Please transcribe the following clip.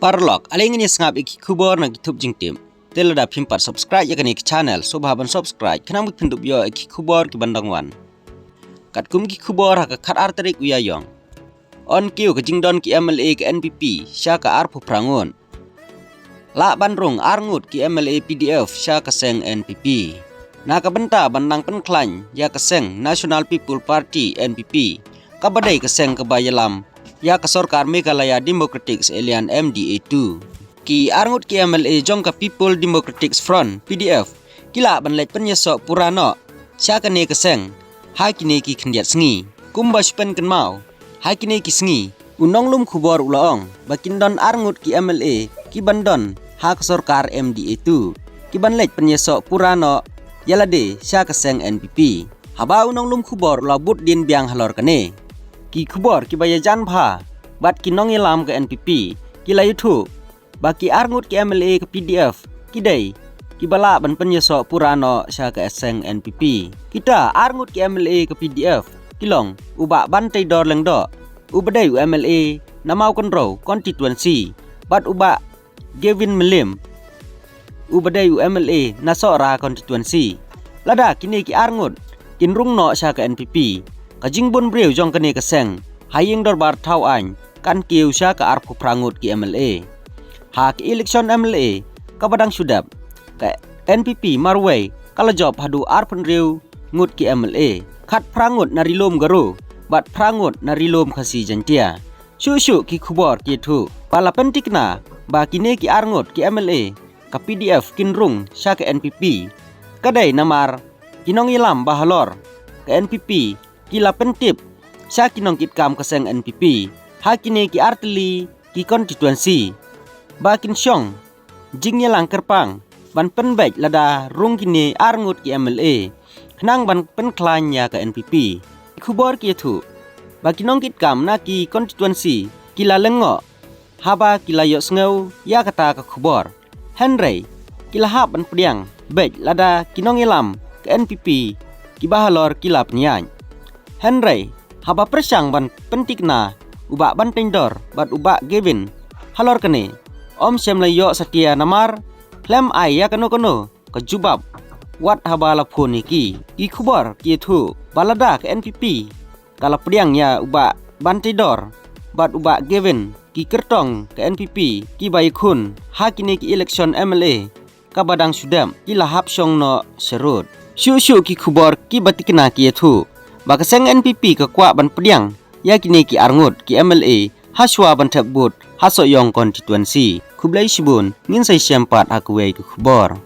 Parlok, aling ini sengap iki kubor na YouTube jingtim. Telo da pimpat subscribe ya kani channel, so bahaban subscribe. Kenang bik pindup yo iki kubor ki bandangwan. Kat kum ki kubor ha kat arterik uyayong. On kiu ke jingdon ki MLA ke NPP, sya ka arpu prangun. La bandrung arngut ki MLA PDF sya ka seng NPP. Na ka benta bandang penklan ya ka seng National People Party NPP. Kabadai ka seng kebayalam ya ka Sorkar Meghalaya Democratic Alliance MDA2 ki arngut ki MLA jong ka People Democratic Front PDF kila banlet penyesok purano sya ka ne ka seng ha kini ki khendiat sengi kumba spen kan mau ha kini ki sengi unong lum khubor ulaong bakindon arngut ki MLA ki bandon ha ka Sorkar MDA2 ki banlet penyesok purano yalade sya ka seng NPP haba unong lum khubor labut din biang halor kane ki khubor ki baya jan pha bat ki nong ilam ke NPP ki la yutu baki arngut ki MLA ke PDF ki dai ki bala ban penyesok purano sya ke seng NPP kita arngut ki MLA ke PDF ki long uba bantai dor leng do ubadai MLA namau konro constituency bat uba Gavin Melim ubadai MLA nasora constituency lada kini ki arngut kinrung no sya ke NPP kajingbon breu jong kene ke seng haying dorbar thau an kan kiu sya ka arpu prangut ki MLA ha ki election MLA ka badang sudap ka NPP marway kala job hadu arpun riu ngut ki MLA khat prangut narilom garu bat prangut narilom khasi jantia syu ki khubor ki thu pala pentikna ba kine ki arngut ki MLA ka PDF kinrung sya ka NPP kadai namar kinong ilam bahalor ka NPP kila pentip sya kinong kitkam kaseng NPP ha kini ki arteli ki constituency bakin syong jingnya lang kerpang ban penbaik lada rung kini arngut ki MLA kenang ban penklanya ke NPP khubor ki thu bakinong kitkam na ki constituency kila lengo haba kila yok sngau ya kata ka khubor Henry kila hab ban pediang baik lada kinong ilam ke NPP ki bahalor kila penyany Henry haba persang ban pentikna uba ban tendor bat uba Gavin halor kene om sem layo setia namar lem ai ya kono kejubab wat haba la phone ki khubor ki thu balada ke NPP kala pediang ya uba ban tendor bat uba Gavin ki kertong ke NPP ki bai khun ha kini ki election MLA ka badang sudam ki lahap song no serut syu ki khubor ki batikna ki thu bakaseng NPP ke kwa ban pediang ya kini ki arngut ki MLA haswa ban thebut hasoyong constituency kublai sibun ngin sai sempat akuwei ke khubor